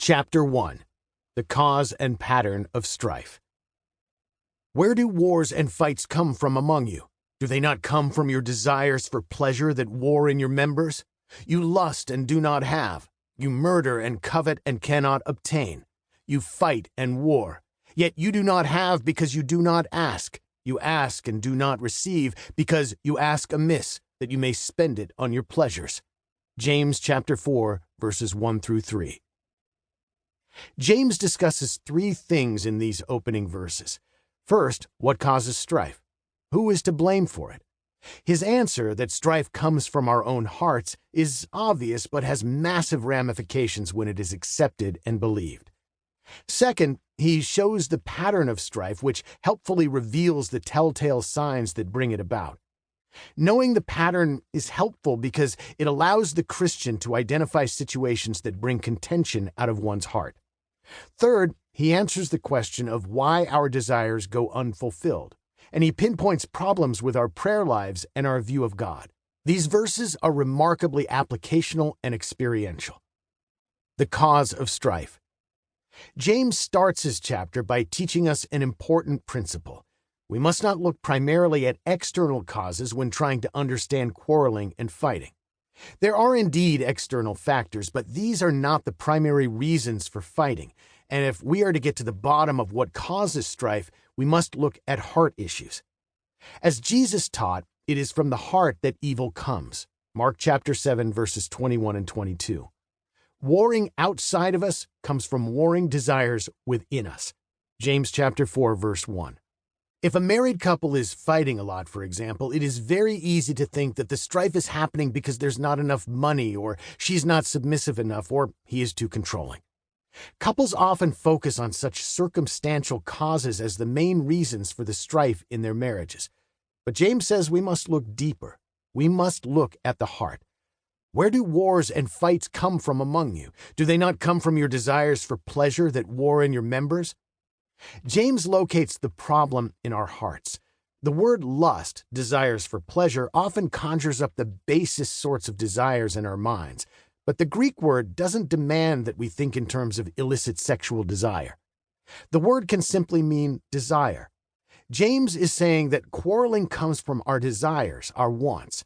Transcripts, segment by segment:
Chapter 1. The Cause and Pattern of Strife. Where do wars and fights come from among you? Do they not come from your desires for pleasure that war in your members? You lust and do not have. You murder and covet and cannot obtain. You fight and war. Yet you do not have because you do not ask. You ask and do not receive because you ask amiss, that you may spend it on your pleasures. James chapter 4, verses 1 through 3. James discusses three things in these opening verses. First, what causes strife? Who is to blame for it? His answer that strife comes from our own hearts is obvious but has massive ramifications when it is accepted and believed. Second, he shows the pattern of strife, which helpfully reveals the telltale signs that bring it about. Knowing the pattern is helpful because it allows the Christian to identify situations that bring contention out of one's heart. Third, he answers the question of why our desires go unfulfilled, and he pinpoints problems with our prayer lives and our view of God. These verses are remarkably applicational and experiential. The cause of strife. James starts his chapter by teaching us an important principle. We must not look primarily at external causes when trying to understand quarreling and fighting. There are indeed external factors, but these are not the primary reasons for fighting, and if we are to get to the bottom of what causes strife, we must look at heart issues. As Jesus taught, it is from the heart that evil comes. Mark chapter 7, verses 21 and 22. Warring outside of us comes from warring desires within us. James chapter 4, verse 1. If a married couple is fighting a lot, for example, it is very easy to think that the strife is happening because there's not enough money, or she's not submissive enough, or he is too controlling. Couples often focus on such circumstantial causes as the main reasons for the strife in their marriages. But James says we must look deeper. We must look at the heart. Where do wars and fights come from among you? Do they not come from your desires for pleasure that war in your members? James locates the problem in our hearts. The word lust, desires for pleasure, often conjures up the basest sorts of desires in our minds, but the Greek word doesn't demand that we think in terms of illicit sexual desire. The word can simply mean desire. James is saying that quarreling comes from our desires, our wants.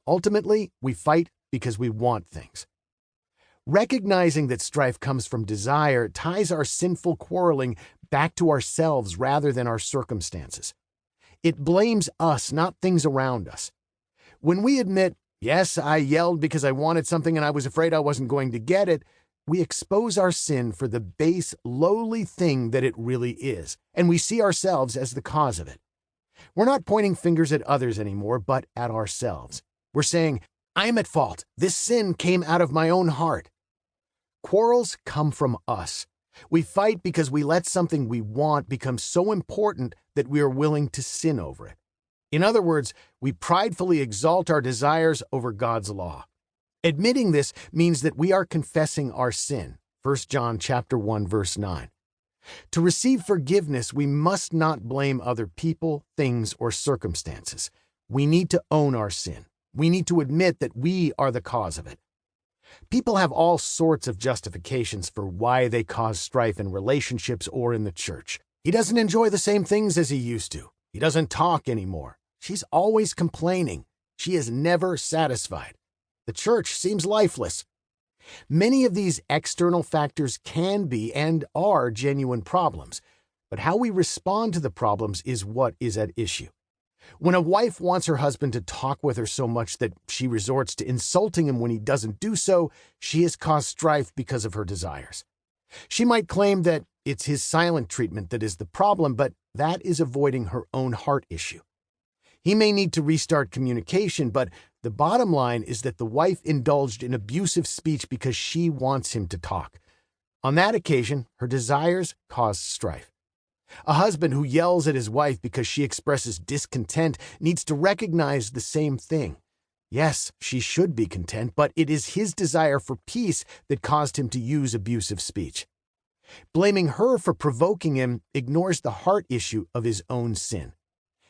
Ultimately, we fight because we want things. Recognizing that strife comes from desire ties our sinful quarreling back to ourselves rather than our circumstances. It blames us, not things around us. When we admit, yes, I yelled because I wanted something and I was afraid I wasn't going to get it, we expose our sin for the base, lowly thing that it really is, and we see ourselves as the cause of it. We're not pointing fingers at others anymore, but at ourselves. We're saying, I'm at fault. This sin came out of my own heart. Quarrels come from us. We fight because we let something we want become so important that we are willing to sin over it. In other words, we pridefully exalt our desires over God's law. Admitting this means that we are confessing our sin. 1 John chapter 1, verse 9. To receive forgiveness, we must not blame other people, things, or circumstances. We need to own our sin. We need to admit that we are the cause of it. People have all sorts of justifications for why they cause strife in relationships or in the church. He doesn't enjoy the same things as he used to. He doesn't talk anymore. She's always complaining. She is never satisfied. The church seems lifeless. Many of these external factors can be and are genuine problems, but how we respond to the problems is what is at issue. When a wife wants her husband to talk with her so much that she resorts to insulting him when he doesn't do so, she has caused strife because of her desires. She might claim that it's his silent treatment that is the problem, but that is avoiding her own heart issue. He may need to restart communication, but the bottom line is that the wife indulged in abusive speech because she wants him to talk. On that occasion, her desires caused strife. A husband who yells at his wife because she expresses discontent needs to recognize the same thing. Yes, she should be content, but it is his desire for peace that caused him to use abusive speech. Blaming her for provoking him ignores the heart issue of his own sin.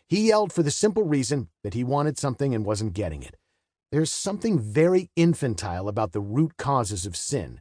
He yelled for the simple reason that he wanted something and wasn't getting it. There's something very infantile about the root causes of sin,